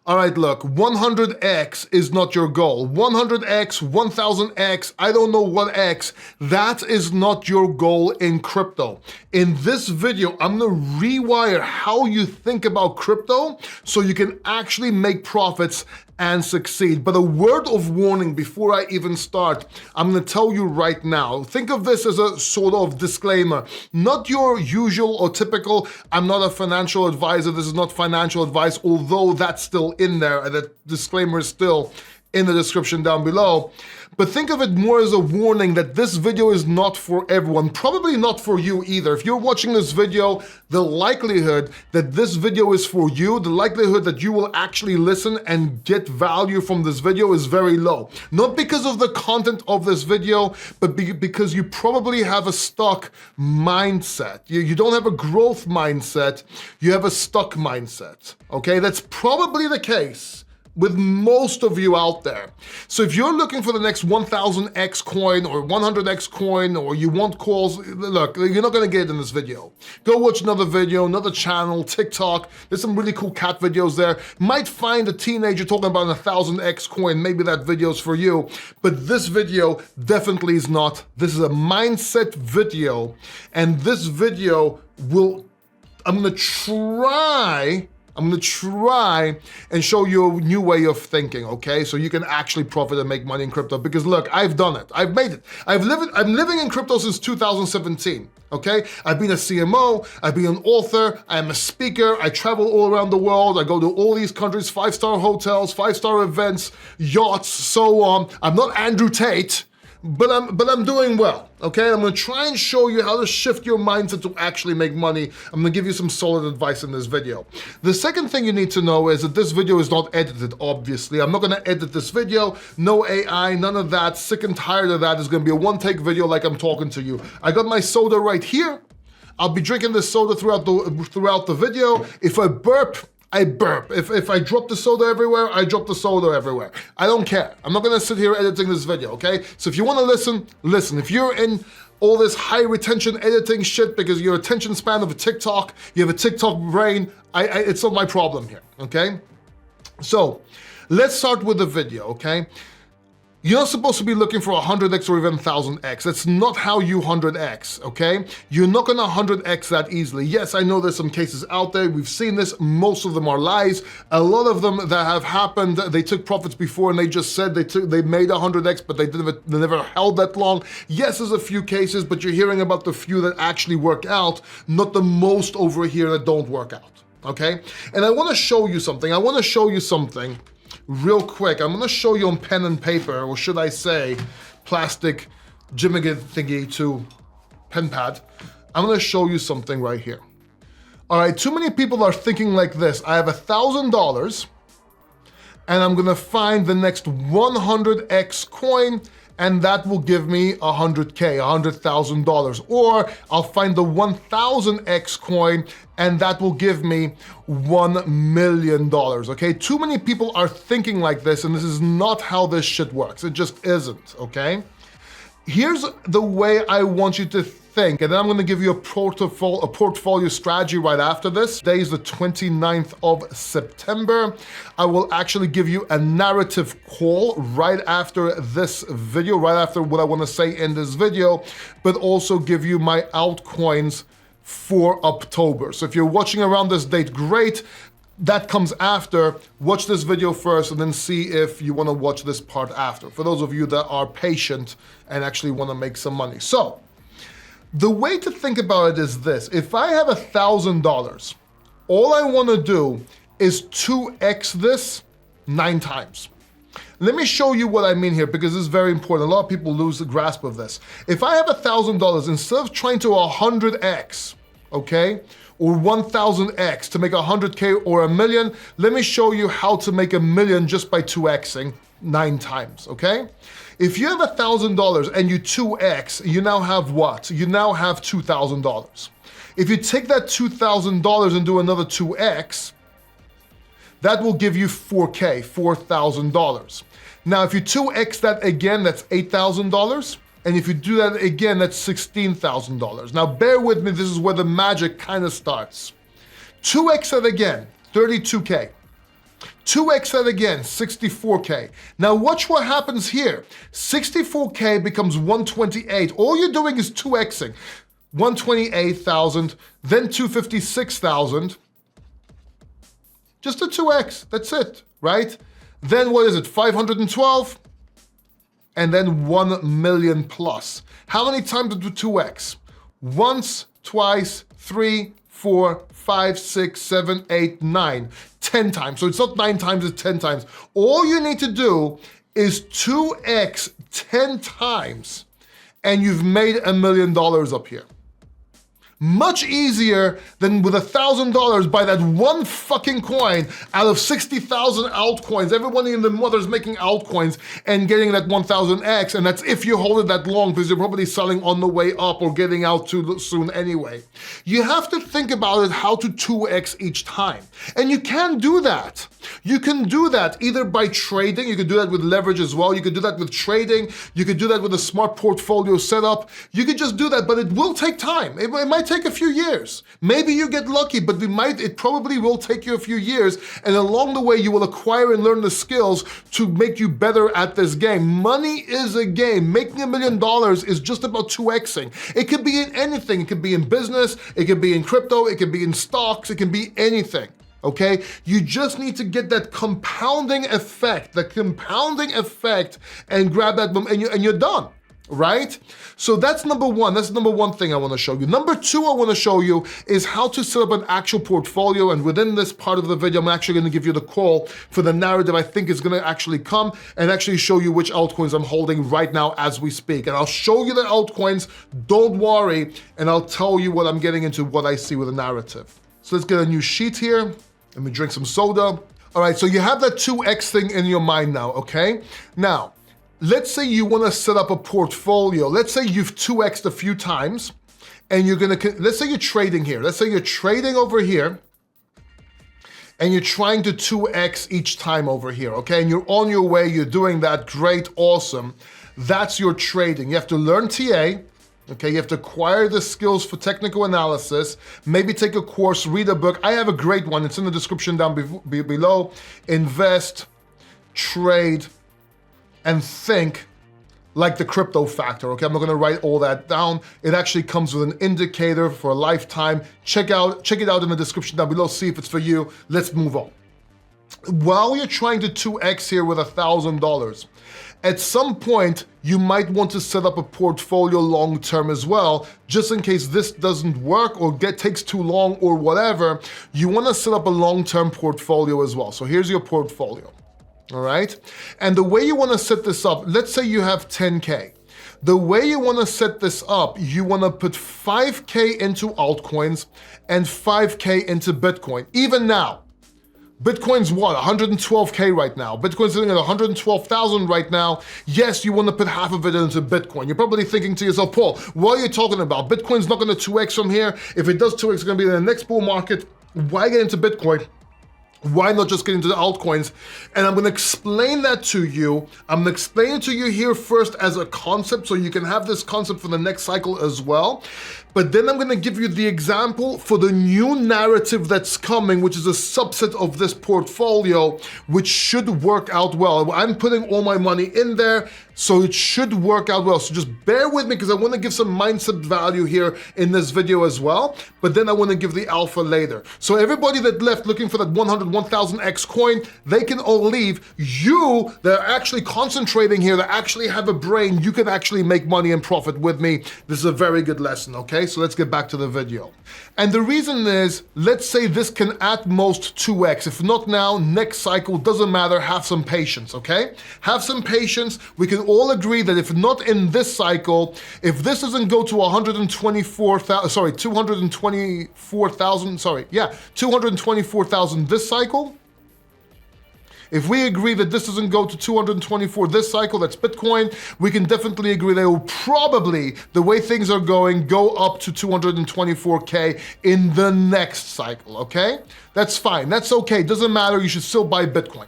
All right, look, 100x is not your goal. 100x, 1000x, I don't know what x, that is not your goal in crypto. In this video, I'm gonna rewire how you think about crypto so you can actually make profits and succeed. But a word of warning before I even start, I'm gonna tell you right now, think of this as a sort of disclaimer, not your usual or typical, I'm not a financial advisor, this is not financial advice, although that's still in there, and that disclaimer is still in the description down below. But think of it more as a warning that this video is not for everyone, probably not for you either. If you're watching this video, the likelihood that this video is for you, the likelihood that you will actually listen and get value from this video is very low. Not because of the content of this video, but because you probably have a stuck mindset. You don't have a growth mindset, you have a stuck mindset, okay? That's probably the case with most of you out there. So if you're looking for the next 1000x coin or 100x coin, or you want calls, look, you're not gonna get it in this video. Go watch another video, another channel, TikTok. There's some really cool cat videos there. Might find a teenager talking about 1000x coin, maybe that video's for you, but this video definitely is not. This is a mindset video, and this video I'm gonna try and show you a new way of thinking, okay? So you can actually profit and make money in crypto, because look, I've done it, I've made it. I'm living in crypto since 2017, okay? I've been a CMO, I've been an author, I'm a speaker, I travel all around the world, I go to all these countries, 5-star hotels, 5-star events, yachts, so on. I'm not Andrew Tate, but I'm doing well, okay? I'm gonna try and show you how to shift your mindset to actually make money. I'm gonna give you some solid advice in this video. The second thing you need to know is that this video is not edited, obviously. I'm not gonna edit this video, no AI, none of that. Sick and tired of that. It's gonna be a one-take video like I'm talking to you. I got my soda right here. I'll be drinking this soda throughout the video. If I burp, I burp. If I drop the soda everywhere, I drop the soda everywhere. I don't care. I'm not gonna sit here editing this video, okay? So if you wanna listen, listen. If you're in all this high retention editing shit because your attention span of a TikTok, you have a TikTok brain, it's not my problem here, okay? So let's start with the video, okay? You're not supposed to be looking for 100x or even 1000x. That's not how you 100x, okay? You're not gonna 100x that easily. Yes, I know there's some cases out there. We've seen this. Most of them are lies. A lot of them that have happened, they took profits before and they just said they made 100x, but they never held that long. Yes, there's a few cases, but you're hearing about the few that actually work out, not the most over here that don't work out, okay? And I wanna show you something. Real quick. I'm gonna show you on pen and paper, or should I say plastic jimmick thingy to pen pad. I'm gonna show you something right here. All right, too many people are thinking like this. I have $1,000 and I'm gonna find the next 100x coin, and that will give me 100K, $100,000. Or I'll find the 1000x coin and that will give me $1 million, okay? Too many people are thinking like this, and this is not how this shit works. It just isn't, okay? Here's the way I want you to think, and then I'm gonna give you a portfolio strategy right after this. Today is the 29th of September. I will actually give you a narrative call right after this video, right after what I wanna say in this video, but also give you my altcoins for October. So if you're watching around this date, great. That comes after. Watch this video first and then see if you wanna watch this part after, for those of you that are patient and actually wanna make some money. So, the way to think about it is this. If I have $1,000, all I wanna do is 2x this 9 times. Let me show you what I mean here, because this is very important. A lot of people lose the grasp of this. If I have $1,000, instead of trying to 100x, okay, or 1000x to make 100K or $1 million, let me show you how to make $1 million just by 2xing 9 times, okay? If you have $1,000 and you 2x, you now have what? You now have $2,000. If you take that $2,000 and do another 2x, that will give you 4K, $4,000. Now, if you 2x that again, that's $8,000. And if you do that again, that's $16,000. Now, bear with me, this is where the magic kind of starts. 2x that again, 32K. 2x that again, 64K. Now watch what happens here. 64K becomes 128. All you're doing is 2xing. 128,000, then 256,000. Just a 2x, that's it, right? Then what is it, 512? And then 1 million plus. How many times did we 2x? Once, twice, 3, 4, 5, 6, 7, 8, 9, 10 times. So it's not 9 times, it's 10 times. All you need to do is 2x 10 times and you've made $1 million up here. Much easier than with $1,000 buy that one fucking coin out of 60,000 altcoins. Everybody in the mother's making altcoins and getting that 1,000x, and that's if you hold it that long because you're probably selling on the way up or getting out too soon anyway. You have to think about it how to 2x each time. And you can do that. You can do that either by trading, you could do that with leverage as well, you could do that with trading, you could do that with a smart portfolio setup, you could just do that, but it will take time. It might take a few years. Maybe you get lucky, but it probably will take you a few years, and along the way you will acquire and learn the skills to make you better at this game. Money is a game. Making $1 million is just about 2xing. It could be in anything. It could be in business, it could be in crypto, it could be in stocks, it can be anything. Okay, you just need to get that compounding effect, and grab that and you're done, right? So that's number one. That's the number one thing I want to show you. Number two I want to show you is how to set up an actual portfolio, and within this part of the video, I'm actually going to give you the call for the narrative I think is going to actually come and actually show you which altcoins I'm holding right now as we speak. And I'll show you the altcoins, don't worry, and I'll tell you what I'm getting into, what I see with the narrative. So let's get a new sheet here. Let me drink some soda. All right, so you have that 2x thing in your mind now, okay? Now, let's say you wanna set up a portfolio. Let's say you've 2x'd a few times, and let's say you're trading here. Let's say you're trading over here, and you're trying to 2x each time over here, okay? And you're on your way, you're doing that, great, awesome. That's your trading. You have to learn TA, okay, you have to acquire the skills for technical analysis, maybe take a course, read a book. I have a great one, it's in the description down below. Invest, trade, and think like the crypto factor, okay? I'm not gonna write all that down. It actually comes with an indicator for a lifetime. Check it out in the description down below, see if it's for you. Let's move on. While you're trying to 2x here with $1,000, at some point, you might want to set up a portfolio long-term as well, just in case this doesn't work or takes too long or whatever. You wanna set up a long-term portfolio as well. So here's your portfolio, all right? And the way you wanna set this up, let's say you have 10K. The way you wanna set this up, you wanna put 5K into altcoins and 5K into Bitcoin. Even now, Bitcoin's what, 112K right now. Bitcoin's sitting at 112,000 right now. Yes, you want to put half of it into Bitcoin. You're probably thinking to yourself, Paul, what are you talking about? Bitcoin's not going to 2x from here. If it does 2x, it's going to be in the next bull market. Why get into Bitcoin? Why not just get into the altcoins? And I'm gonna explain that to you. I'm gonna explain it to you here first as a concept so you can have this concept for the next cycle as well. But then I'm gonna give you the example for the new narrative that's coming, which is a subset of this portfolio, which should work out well. I'm putting all my money in there, so it should work out well. So just bear with me because I wanna give some mindset value here in this video as well, but then I wanna give the alpha later. So everybody that left looking for that 1,000x coin, they can all leave. You that are actually concentrating here, that actually have a brain, you can actually make money and profit with me. This is a very good lesson, okay? So let's get back to the video. And the reason is, let's say this can at most 2x. If not now, next cycle, doesn't matter, have some patience, okay? Have some patience. We can all agree that if not in this cycle, if this doesn't go to 224,000 this cycle, if we agree that this doesn't go to 224 this cycle, that's Bitcoin, we can definitely agree they will probably, the way things are going, go up to 224K in the next cycle, okay? That's fine, that's okay, doesn't matter, you should still buy Bitcoin,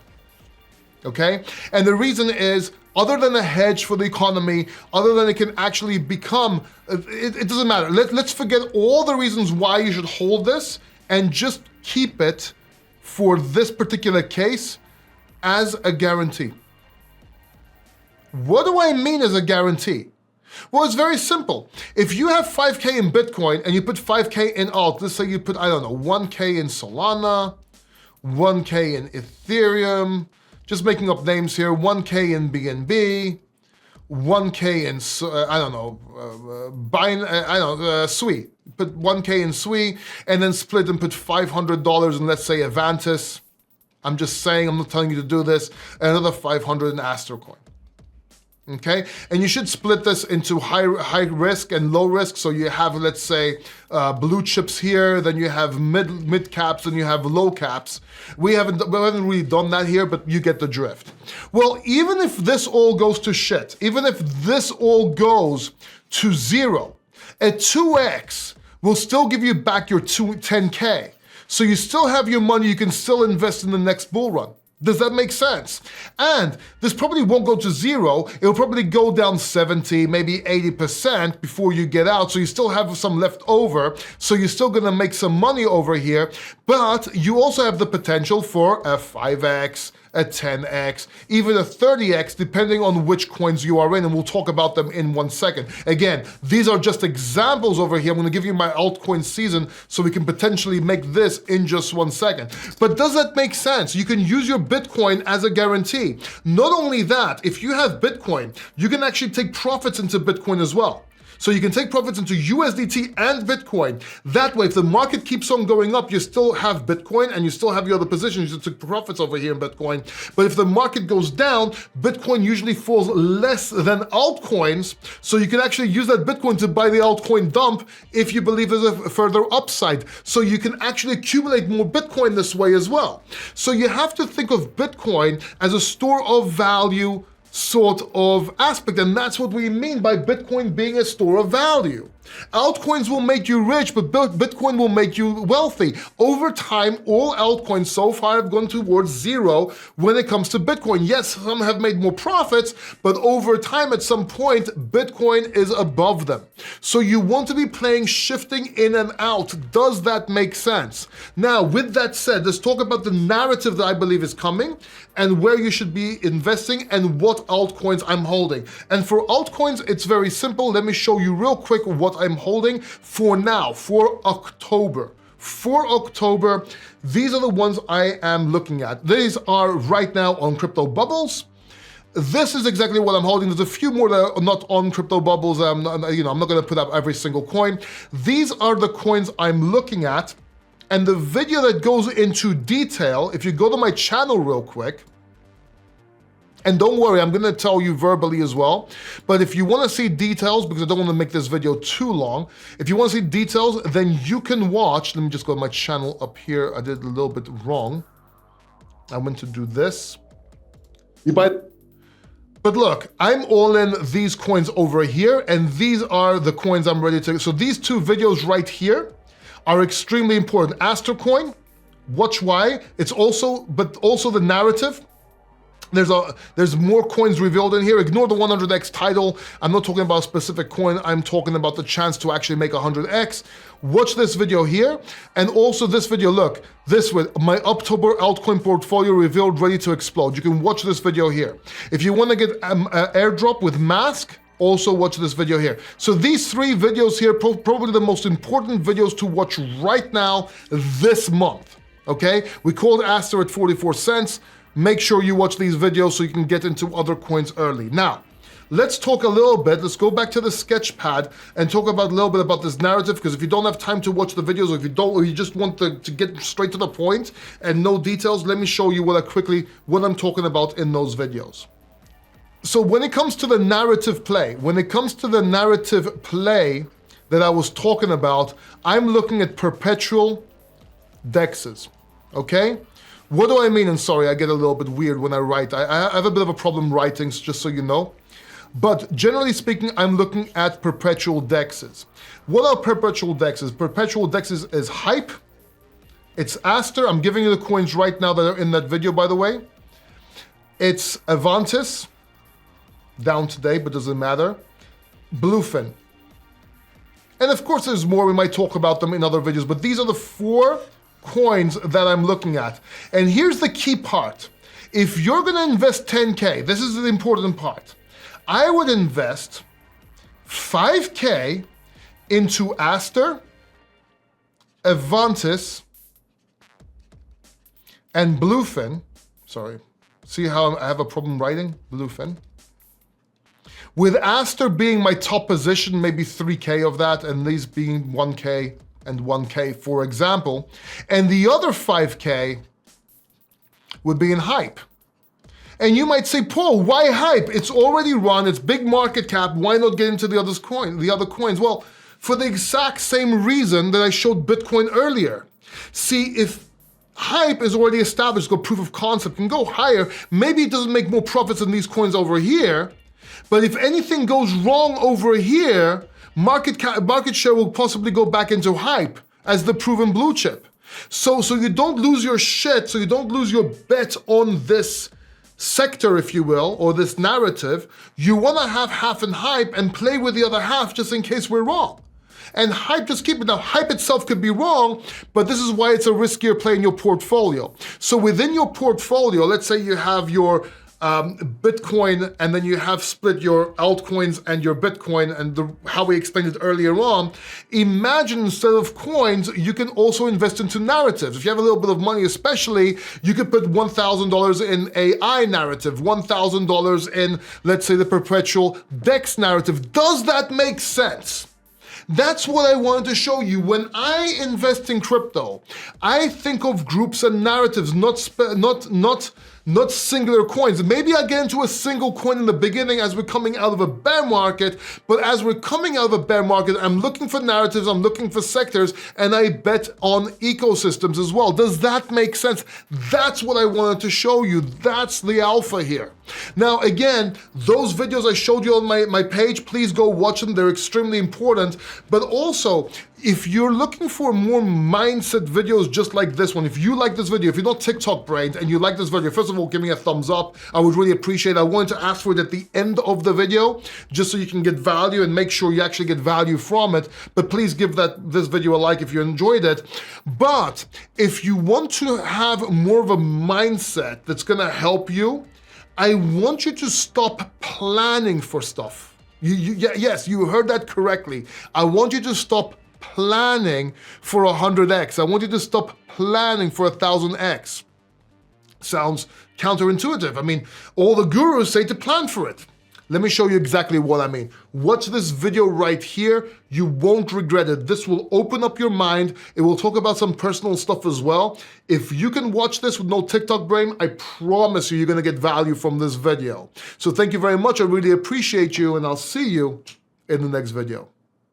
okay? And the reason is, other than a hedge for the economy, other than it can actually become, it doesn't matter. Let's forget all the reasons why you should hold this and just keep it for this particular case as a guarantee. What do I mean as a guarantee? Well, it's very simple. If you have 5K in Bitcoin and you put 5K in alt, let's say you put, I don't know, 1K in Solana, 1K in Ethereum, just making up names here, 1K in BNB, 1K in, SWI. Put 1K in SWI and then split and put $500 in, let's say, Avantis. I'm just saying, I'm not telling you to do this. Another 500 in Aster Coin. Okay, and you should split this into high risk and low risk. So you have, let's say, blue chips here, then you have mid caps, and you have low caps. We haven't really done that here, but you get the drift. Well, even if this all goes to shit, even if this all goes to zero, a 2x will still give you back your 10K. So you still have your money, you can still invest in the next bull run. Does that make sense? And this probably won't go to zero. It'll probably go down 70, maybe 80% before you get out. So you still have some left over. So you're still gonna make some money over here, but you also have the potential for a 5x, a 10x, even a 30x, depending on which coins you are in, and we'll talk about them in 1 second. Again, these are just examples over here. I'm gonna give you my altcoin season so we can potentially make this in just 1 second. But does that make sense? You can use your Bitcoin as a guarantee. Not only that, if you have Bitcoin, you can actually take profits into Bitcoin as well. So you can take profits into USDT and Bitcoin. That way, if the market keeps on going up, you still have Bitcoin and you still have your other positions. You took profits over here in Bitcoin. But if the market goes down, Bitcoin usually falls less than altcoins. So you can actually use that Bitcoin to buy the altcoin dump if you believe there's a further upside. So you can actually accumulate more Bitcoin this way as well. So you have to think of Bitcoin as a store of value sort of aspect, and that's what we mean by Bitcoin being a store of value. Altcoins will make you rich, but Bitcoin will make you wealthy. Over time, all altcoins so far have gone towards zero when it comes to Bitcoin. Yes, some have made more profits, but over time, at some point, Bitcoin is above them. So you want to be playing shifting in and out. Does that make sense? Now, with that said, let's talk about the narrative that I believe is coming and where you should be investing and what altcoins I'm holding. And for altcoins, it's very simple. Let me show you real quick what I'm holding for now, for October. For October, these are the ones I am looking at. These are right now on Crypto Bubbles. This is exactly what I'm holding. There's a few more that are not on Crypto Bubbles. I'm not going to put up every single coin. These are the coins I'm looking at. And the video that goes into detail, if you go to my channel real quick, and don't worry, I'm gonna tell you verbally as well, but if you wanna see details, because I don't wanna make this video too long, if you wanna see details, then you can watch, let me just go to my channel up here. I did a little bit wrong. I went to do this. But look, I'm all in these coins over here, and these are the coins I'm ready to, so these two videos right here are extremely important. Aster Coin, watch why, it's also, but also the narrative. There's more coins revealed in here. Ignore the 100x title. I'm not talking about a specific coin. I'm talking about the chance to actually make 100x. Watch this video here. And also this video, look, this with my October altcoin portfolio revealed, ready to explode. You can watch this video here. If you want to get an airdrop with Mask, also watch this video here. So these three videos here, probably the most important videos to watch right now this month, okay? We called Aster at 44 cents. Make sure you watch these videos so you can get into other coins early. Now, let's talk a little bit. Let's go back to the Sketchpad and talk about a little bit about this narrative, because if you don't have time to watch the videos, or you just want to get straight to the point and no details, let me show you what I'm talking about in those videos. So when it comes to the narrative play, that I was talking about, I'm looking at perpetual dexes, okay? What do I mean? And sorry, I get a little bit weird when I write. I have a bit of a problem writing, just so you know. But generally speaking, I'm looking at perpetual dexes. What are perpetual dexes? Perpetual dexes is Hype. It's Aster. I'm giving you the coins right now that are in that video, by the way. It's Avantis. Down today, but doesn't matter. Bluefin. And of course, there's more. We might talk about them in other videos, but these are the 4 coins that I'm looking at. And here's the key part. if you're gonna invest 10K, this is the important part. I would invest 5K into Aster, Avantis, and Bluefin. Sorry, see how I have a problem writing? Bluefin. With Aster being my top position, maybe 3K of that, and these being 1K and 1K, for example. And the other 5K would be in Hype. And you might say, Paul, why Hype? It's already run, it's big market cap, why not get into the other coins? Well, for the exact same reason that I showed Bitcoin earlier. See, if Hype is already established, got proof of concept, can go higher, maybe it doesn't make more profits than these coins over here, but if anything goes wrong over here, market share will possibly go back into Hype as the proven blue chip. So you don't lose your shit, so you don't lose your bet on this sector, if you will, or this narrative. You wanna have half in Hype and play with the other half just in case we're wrong. And Hype, just keep it. Now, Hype itself could be wrong, but this is why it's a riskier play in your portfolio. So within your portfolio, let's say you have your Bitcoin, and then you have split your altcoins and your Bitcoin, and how we explained it earlier on. Imagine instead of coins, you can also invest into narratives. If you have a little bit of money especially, you could put $1,000 in AI narrative, $1,000 in, let's say, the perpetual DEX narrative. Does that make sense? That's what I wanted to show you. When I invest in crypto, I think of groups and narratives, not singular coins. Maybe I get into a single coin in the beginning as we're coming out of a bear market, but as we're coming out of a bear market, I'm looking for narratives, I'm looking for sectors, and I bet on ecosystems as well. Does that make sense? That's what I wanted to show you. That's the alpha here. Now, again, those videos I showed you on my page, please go watch them. They're extremely important. But also, if you're looking for more mindset videos just like this one, if you like this video, if you're not TikTok brained and you like this video, first of all, give me a thumbs up. I would really appreciate it. I wanted to ask for it at the end of the video, just so you can get value and make sure you actually get value from it. But please give this video a like if you enjoyed it. But if you want to have more of a mindset that's gonna help you, I want you to stop planning for stuff. Yes, you heard that correctly. I want you to stop planning for 100x. I want you to stop planning for 1,000x. Sounds counterintuitive. I mean, all the gurus say to plan for it. Let me show you exactly what I mean. Watch this video right here. You won't regret it. This will open up your mind. It will talk about some personal stuff as well. If you can watch this with no TikTok brain, I promise you, you're gonna get value from this video. So thank you very much. I really appreciate you, and I'll see you in the next video.